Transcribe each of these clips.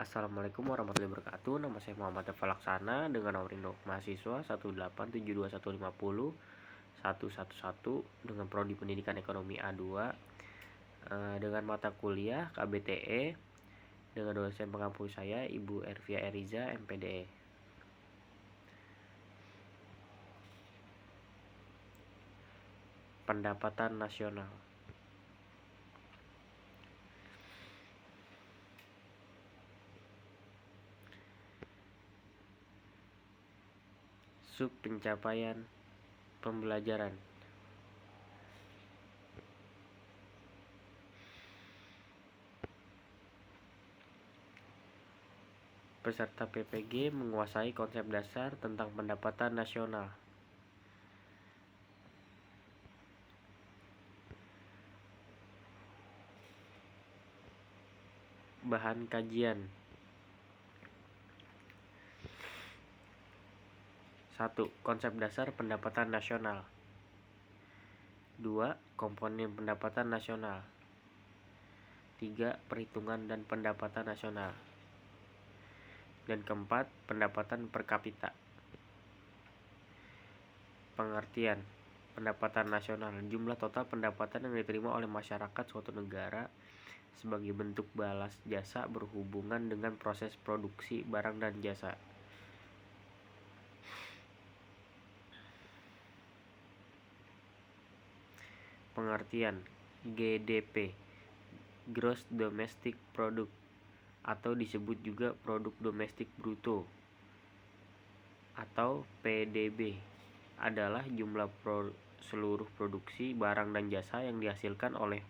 Assalamualaikum warahmatullahi wabarakatuh. Nama saya Muhammad Dafa Laksana dengan nomor induk mahasiswa 1872150 dengan prodi Pendidikan Ekonomi A2 dengan mata kuliah KBTE dengan dosen pengampu saya Ibu Ervia Eriza MPDE. Pendapatan nasional. Sub pencapaian pembelajaran. Peserta PPG menguasai konsep dasar tentang pendapatan nasional. Bahan kajian. 1. Konsep dasar pendapatan nasional. 2. Komponen pendapatan nasional. 3. Perhitungan dan pendapatan nasional. Dan keempat, pendapatan per kapita. Pengertian pendapatan nasional: jumlah total pendapatan yang diterima oleh masyarakat suatu negara sebagai bentuk balas jasa berhubungan dengan proses produksi barang dan jasa. Pengertian GDP, Gross Domestic Product, atau disebut juga produk domestik bruto, atau PDB, adalah jumlah seluruh produksi barang dan jasa yang dihasilkan oleh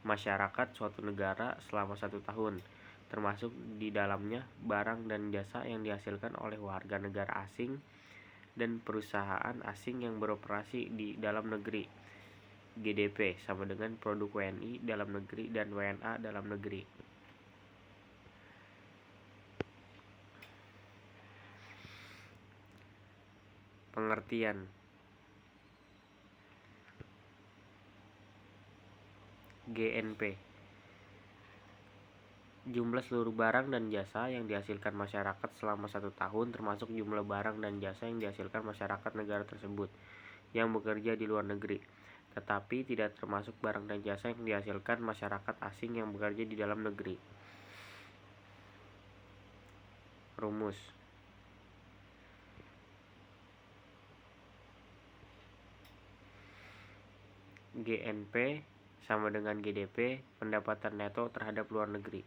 masyarakat suatu negara selama 1 tahun, termasuk di dalamnya barang dan jasa yang dihasilkan oleh warga negara asing dan perusahaan asing yang beroperasi di dalam negeri. GDP sama dengan produk WNI dalam negeri dan WNA dalam negeri. Pengertian GNP, jumlah seluruh barang dan jasa yang dihasilkan masyarakat selama 1 tahun, termasuk jumlah barang dan jasa yang dihasilkan masyarakat negara tersebut yang bekerja di luar negeri, tetapi tidak termasuk barang dan jasa yang dihasilkan masyarakat asing yang bekerja di dalam negeri. Rumus. GNP sama dengan GDP, pendapatan neto terhadap luar negeri.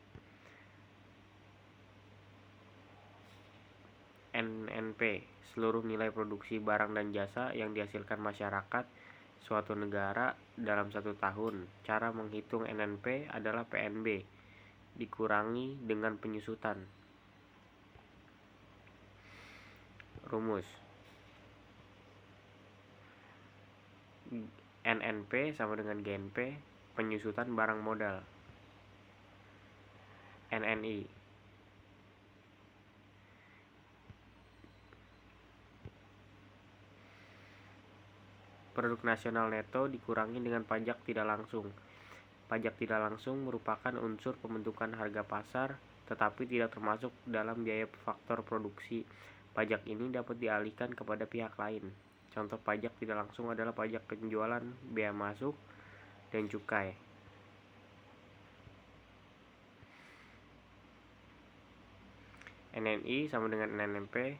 NNP, seluruh nilai produksi barang dan jasa yang dihasilkan masyarakat suatu negara dalam 1 tahun. Cara menghitung NNP adalah PNB dikurangi dengan penyusutan. Rumus. NNP sama dengan GNP, penyusutan barang modal. NNI, produk nasional neto dikurangi dengan pajak tidak langsung. Pajak tidak langsung merupakan unsur pembentukan harga pasar, tetapi tidak termasuk dalam biaya faktor produksi. Pajak ini dapat dialihkan kepada pihak lain. Contoh pajak tidak langsung adalah pajak penjualan, bea masuk, dan cukai. NNI sama dengan NNP,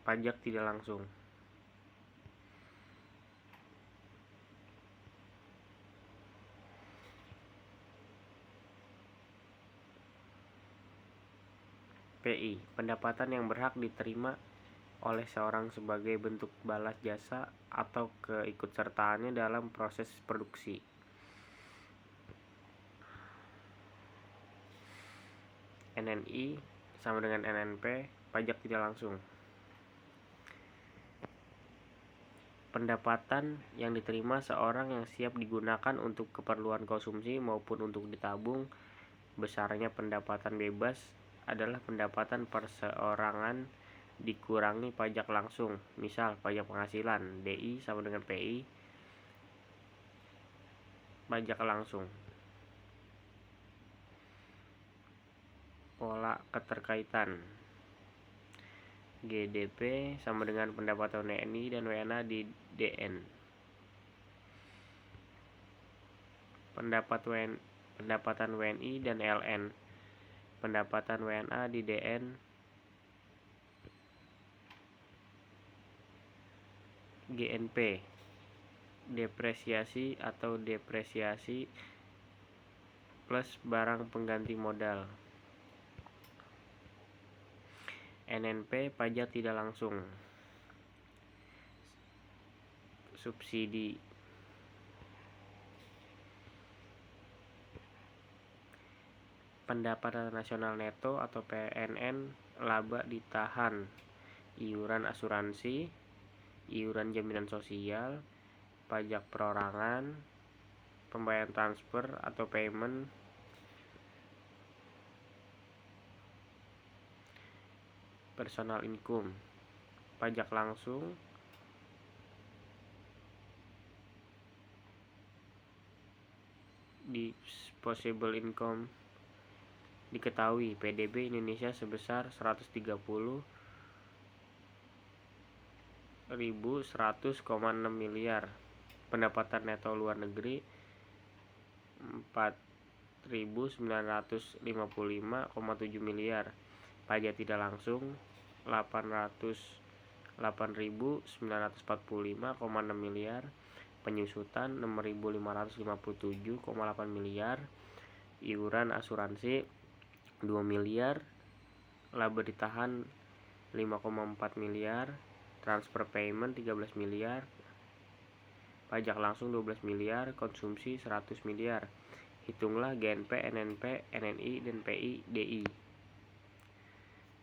pajak tidak langsung. PI, pendapatan yang berhak diterima oleh seorang sebagai bentuk balas jasa atau keikutsertaannya dalam proses produksi. NNI sama dengan NNP, pajak tidak langsung. Pendapatan yang diterima seorang yang siap digunakan untuk keperluan konsumsi maupun untuk ditabung. Besarnya pendapatan bebas adalah pendapatan perseorangan dikurangi pajak langsung. Misal pajak penghasilan, DI sama dengan PI, pajak langsung. pola keterkaitan. GDP sama dengan pendapatan WNI dan WNA di DN. Pendapatan WNI dan LN. Pendapatan WNA di DN. GNP. Depresiasi atau depresiasi plus barang pengganti modal. NNP pajak tidak langsung. Subsidi. Pendapatan nasional neto atau PNN laba ditahan. Iuran asuransi, iuran jaminan sosial, pajak perorangan, pembayaran transfer atau payment, personal income, pajak langsung, disposable income. Diketahui PDB Indonesia sebesar 130.100,6 miliar. Pendapatan neto luar negeri 4.955,7 miliar. Pajak tidak langsung 808.945,6 miliar. Penyusutan 6.557,8 miliar. Iuran asuransi 2 miliar. Laba ditahan 5,4 miliar. Transfer payment 13 miliar. Pajak langsung 12 miliar. Konsumsi 100 miliar. Hitunglah GNP, NNP, NNI, dan PI, DI.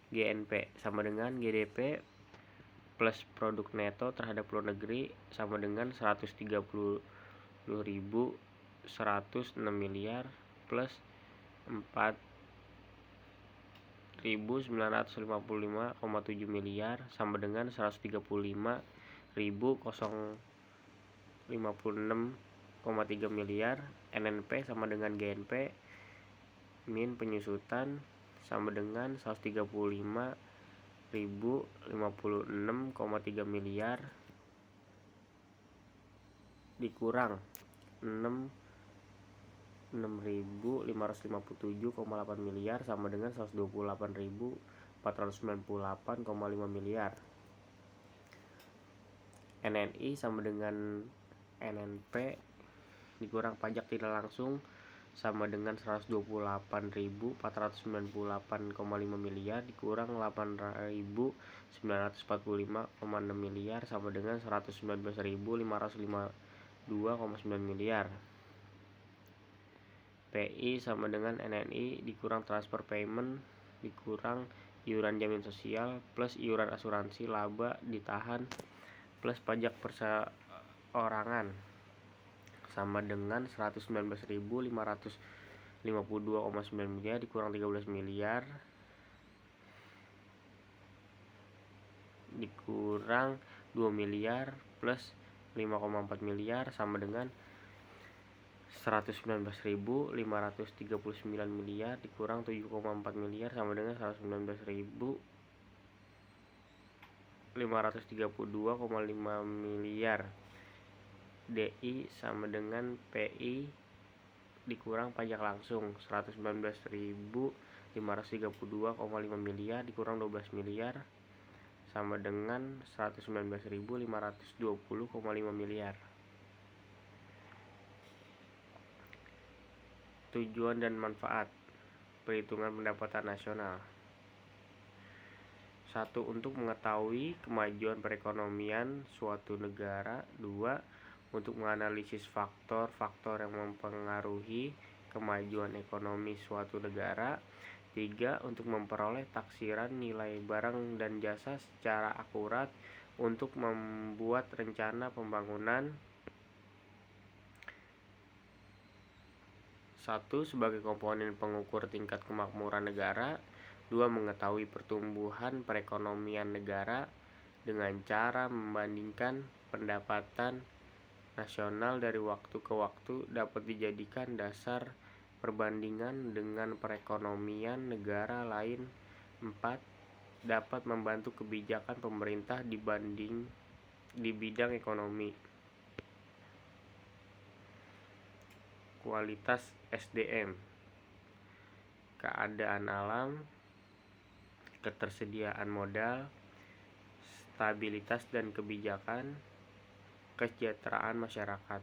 GNP sama dengan GDP plus produk neto terhadap luar negeri sama dengan 130.106 miliar plus 4.955,7 miliar sama dengan 135.056,3 miliar. NNP sama dengan GNP min penyusutan sama dengan 135.056,3 miliar dikurang 6.557,8 miliar sama dengan 128.498,5 miliar. NNI sama dengan NNP dikurang pajak tidak langsung sama dengan 128.498,5 miliar dikurang 8.945,6 miliar sama dengan 119.552,9 miliar. PI sama dengan NNI dikurang transfer payment dikurang iuran jaminan sosial plus iuran asuransi laba ditahan plus pajak perseorangan sama dengan 119.552,9 miliar dikurang 13 miliar dikurang 2 miliar plus 5,4 miliar sama dengan 119.539 miliar dikurang 7,4 miliar sama dengan 119.532,5 miliar. DI sama dengan PI dikurang pajak langsung 119.532,5 miliar dikurang 12 miliar sama dengan 119.520,5 miliar. Tujuan dan manfaat perhitungan pendapatan nasional. 1. Untuk mengetahui kemajuan perekonomian suatu negara. 2. Untuk menganalisis faktor-faktor yang mempengaruhi kemajuan ekonomi suatu negara. 3. Untuk memperoleh taksiran nilai barang dan jasa secara akurat untuk membuat rencana pembangunan. 1. Sebagai komponen pengukur tingkat kemakmuran negara. 2. Mengetahui pertumbuhan perekonomian negara dengan cara membandingkan pendapatan nasional dari waktu ke waktu dapat dijadikan dasar perbandingan dengan perekonomian negara lain. 4. Dapat membantu kebijakan pemerintah di bidang ekonomi. Kualitas SDM, keadaan alam, ketersediaan modal, stabilitas dan kebijakan, kesejahteraan masyarakat.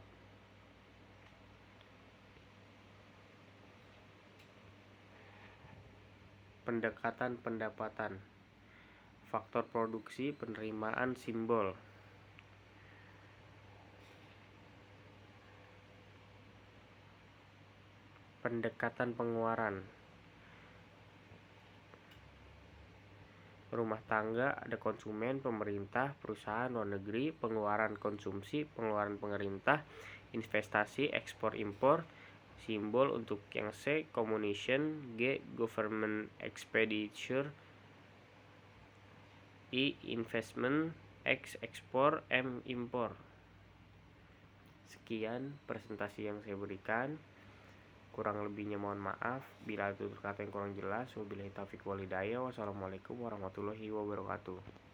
Pendekatan pendapatan, faktor produksi, penerimaan simbol. Pendekatan pengeluaran, rumah tangga, ada konsumen, pemerintah, perusahaan, luar negeri, pengeluaran konsumsi, pengeluaran pemerintah, investasi, ekspor impor. Simbol untuk yang C, communication, G, government expenditure, I, investment, X, ekspor, M, impor. Sekian presentasi yang saya berikan. Kurang lebihnya mohon maaf. Bila ada tutur kata yang kurang jelas, wabillahi taufiq walhidayah. Wassalamualaikum warahmatullahi wabarakatuh.